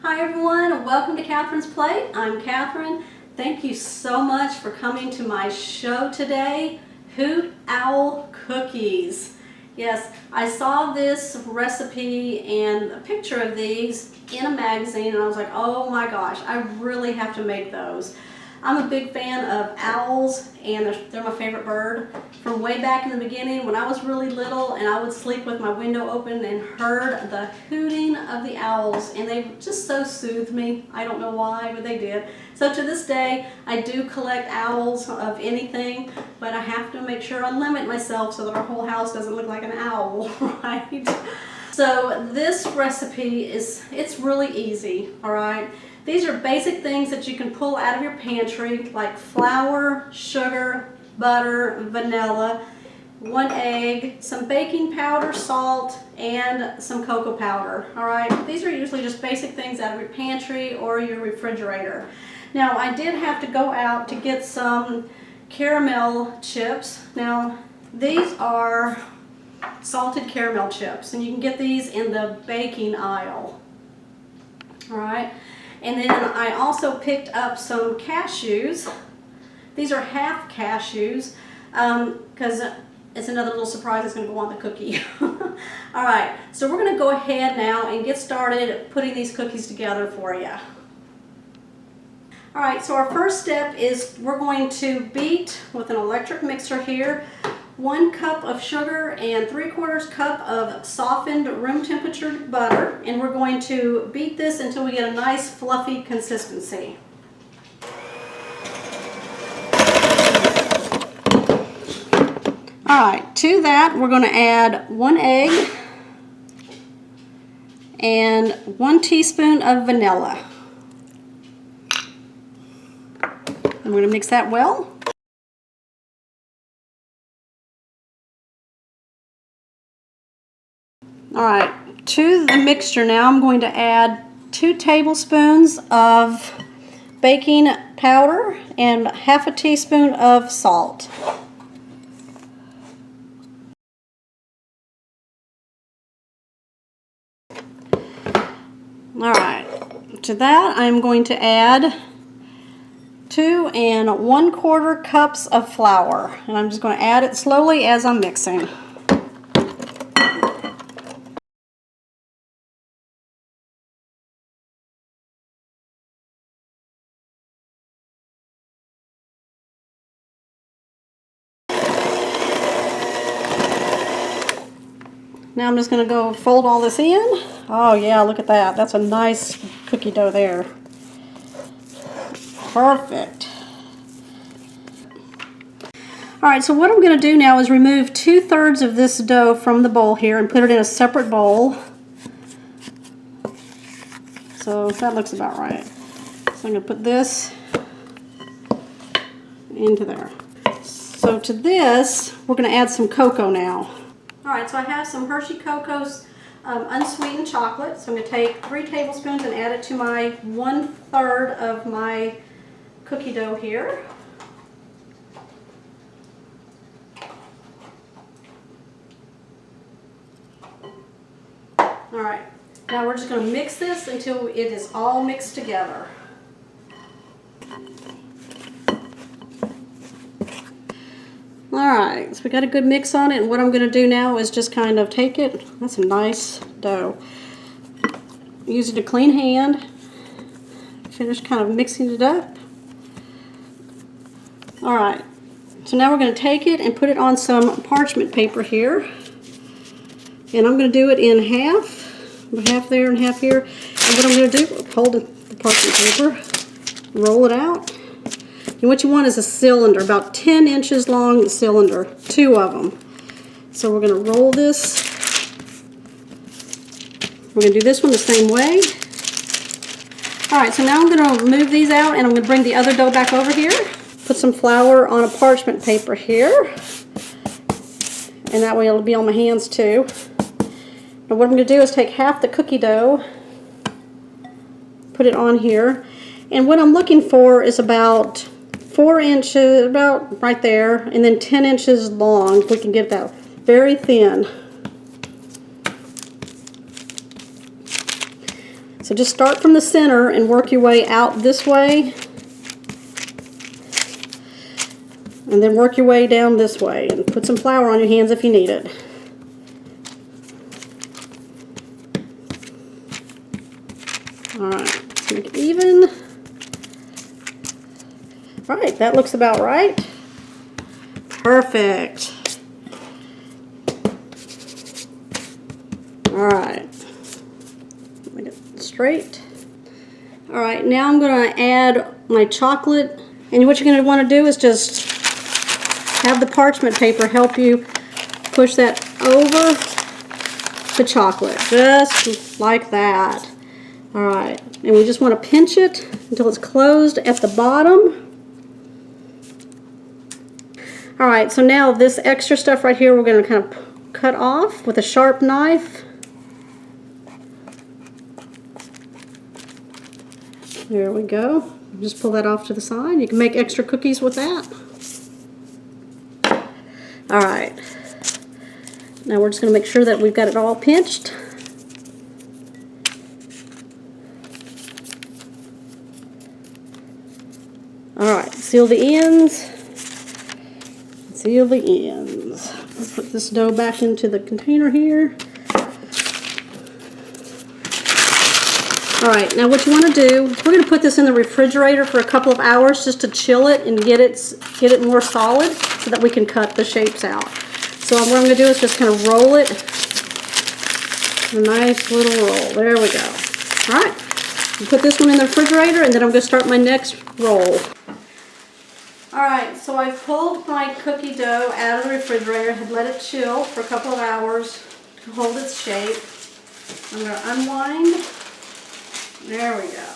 Hi everyone, welcome to Catherine's Plate. I'm Catherine. Thank you so much for coming to my show today, Hoot Owl Cookies. Yes, I saw this recipe and a picture of these in a magazine and I was like, oh my gosh, I really have to make those. I'm a big fan of owls and they're my favorite bird. From way back in the beginning when I was really little and I would sleep with my window open and heard the hooting of the owls, and they just so soothed me. I don't know why, but they did. So to this day I do collect owls of anything, but I have to make sure I limit myself so that our whole house doesn't look like an owl, right? So this recipe it's really easy, all right? These are basic things that you can pull out of your pantry, like flour, sugar, butter, vanilla, 1 egg, some baking powder, salt, and some cocoa powder, all right? These are usually just basic things out of your pantry or your refrigerator. Now, I did have to go out to get some caramel chips. Now, these are salted caramel chips, and you can get these in the baking aisle, all right? And then I also picked up some cashews. These are half cashews because it's another little surprise that's going to go on the cookie. All right, so we're going to go ahead now and get started putting these cookies together for you. All right, so our first step is we're going to beat with an electric mixer here 1 cup of sugar and 3/4 cup of softened room temperature butter, and we're going to beat this until we get a nice fluffy consistency. Alright, to that we're going to add 1 egg and 1 teaspoon of vanilla. And we're going to mix that well. Alright, to the mixture now I'm going to add 2 tablespoons of baking powder and 1/2 teaspoon of salt. Alright, to that I'm going to add 2 1/4 cups of flour, and I'm just going to add it slowly as I'm mixing. Now I'm just going to go fold all this in. Oh yeah, look at that. That's a nice cookie dough there. Perfect. Alright, so what I'm going to do now is remove 2/3 of this dough from the bowl here and put it in a separate bowl. So that looks about right. So I'm going to put this into there. So to this, we're going to add some cocoa now. Alright, so I have some Hershey Cocoa's unsweetened chocolate. So I'm going to take 3 tablespoons and add it to my 1/3 of my cookie dough here. Alright, now we're just going to mix this until it is all mixed together. Alright, so we got a good mix on it, and what I'm going to do now is just kind of take it. That's a nice dough. Using a clean hand, finish kind of mixing it up. Alright, so now we're going to take it and put it on some parchment paper here. And I'm going to do it in half there and half here. And what I'm going to do, hold the parchment paper, roll it out. And what you want is a cylinder, about 10 inches long cylinder, 2 of them. So we're going to roll this. We're going to do this one the same way. Alright, so now I'm going to move these out and I'm going to bring the other dough back over here. Put some flour on a parchment paper here. And that way it'll be on my hands too. Now what I'm going to do is take half the cookie dough, put it on here. And what I'm looking for is about 4 inches, about right there, and then 10 inches long. If we can get that very thin. So just start from the center and work your way out this way. And then work your way down this way. And put some flour on your hands if you need it. Alright, let's make it even. Alright, that looks about right. Perfect. Alright. Make it straight. Alright, now I'm going to add my chocolate. And what you're going to want to do is just have the parchment paper help you push that over the chocolate. Just like that. Alright, and we just want to pinch it until it's closed at the bottom. Alright, so now this extra stuff right here we're going to kind of cut off with a sharp knife. There we go. Just pull that off to the side. You can make extra cookies with that. Alright, now we're just going to make sure that we've got it all pinched. Alright, seal the ends. Seal the ends. Let's put this dough back into the container here. Alright, now what you want to do, we're going to put this in the refrigerator for a couple of hours just to chill it and get it more solid so that we can cut the shapes out. So what I'm going to do is just kind of roll it. A nice little roll. There we go. Alright, put this one in the refrigerator and then I'm going to start my next roll. Alright, so I've pulled my cookie dough out of the refrigerator, had let it chill for a couple of hours to hold its shape. I'm going to unwind. There we go.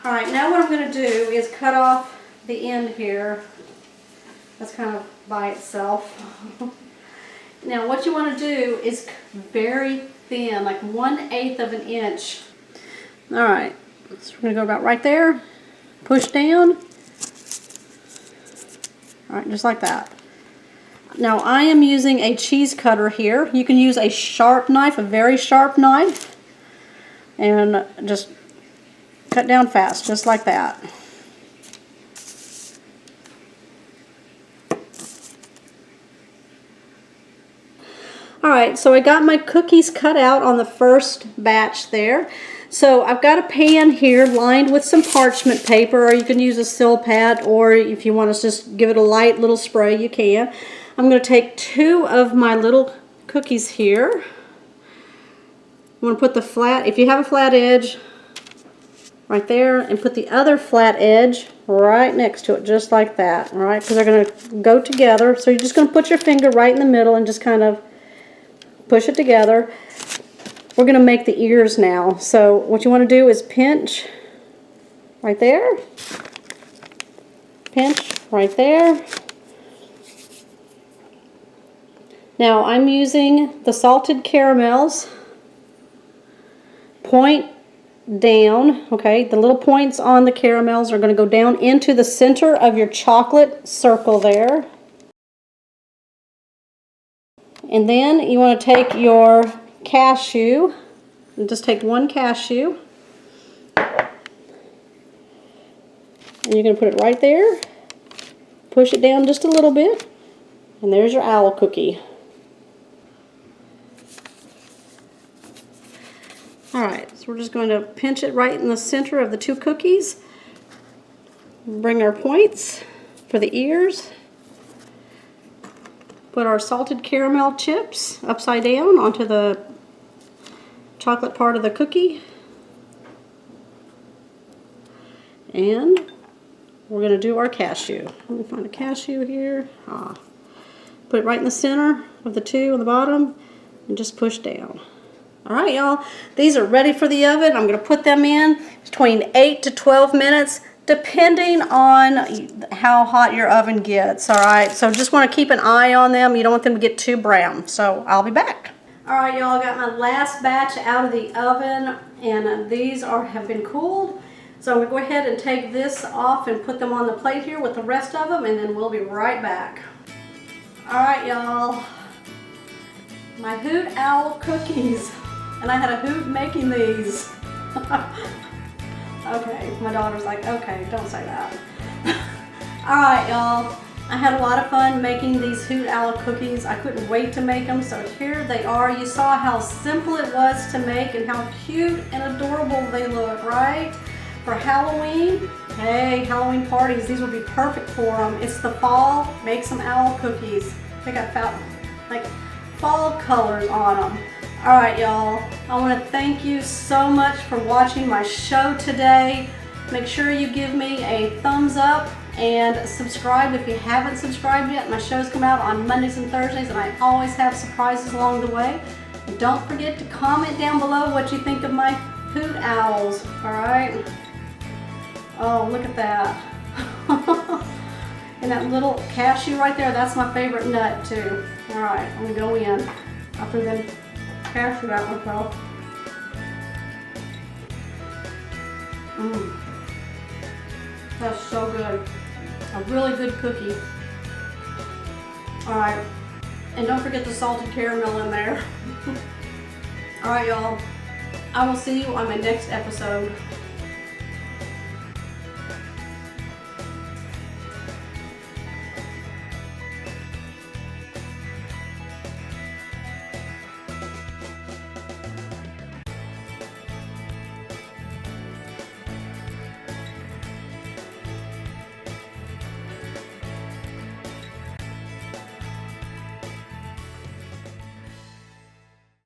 Alright, now what I'm going to do is cut off the end here. That's kind of by itself. Now what you want to do is very thin, like 1/8 of an inch. Alright, so we're going to go about right there. Push down. Alright, just like that. Now I am using a cheese cutter here. You can use a sharp knife, a very sharp knife, and just cut down fast, just like that. Alright, so I got my cookies cut out on the first batch there. So I've got a pan here lined with some parchment paper, or you can use a Silpat, or if you want to just give it a light little spray, you can. I'm going to take 2 of my little cookies here. I'm going to put the flat, if you have a flat edge, right there, and put the other flat edge right next to it, just like that, all right? Because they're going to go together. So you're just going to put your finger right in the middle and just kind of push it together. We're going to make the ears now. So what you want to do is pinch right there. Pinch right there. Now I'm using the salted caramels. Point down, okay? The little points on the caramels are going to go down into the center of your chocolate circle there. And then you want to take your cashew, and just take 1 cashew, and you're going to put it right there, push it down just a little bit, and there's your owl cookie. Alright, so we're just going to pinch it right in the center of the 2 cookies, bring our points for the ears. Put our salted caramel chips upside down onto the chocolate part of the cookie. And we're going to do our cashew. Let me find a cashew here. Put it right in the center of the 2 on the bottom and just push down. Alright y'all, these are ready for the oven. I'm going to put them in between 8 to 12 minutes. Depending on how hot your oven gets, all right? So just want to keep an eye on them. You don't want them to get too brown. So I'll be back. All right, y'all, got my last batch out of the oven, and these have been cooled. So I'm going to go ahead and take this off and put them on the plate here with the rest of them, and then we'll be right back. All right, y'all, my Hoot Owl cookies. and I had a hoot making these. Okay, my daughter's like, okay, don't say that. All right, y'all. I had a lot of fun making these Hoot Owl cookies. I couldn't wait to make them, so here they are. You saw how simple it was to make and how cute and adorable they look, right? For Halloween, hey, Halloween parties, these would be perfect for them. It's the fall, make some owl cookies. They got like fall colors on them. All right, y'all, I want to thank you so much for watching my show today. Make sure you give me a thumbs up and subscribe if you haven't subscribed yet. My shows come out on Mondays and Thursdays, and I always have surprises along the way. And don't forget to comment down below what you think of my Hoot Owls, all right? Oh, look at that. And that little cashew right there, that's my favorite nut too. All right, I'm gonna go in after them cashew out myself. That's so good. A really good cookie. All right, and don't forget the salted caramel in there. All right, y'all. I will see you on my next episode.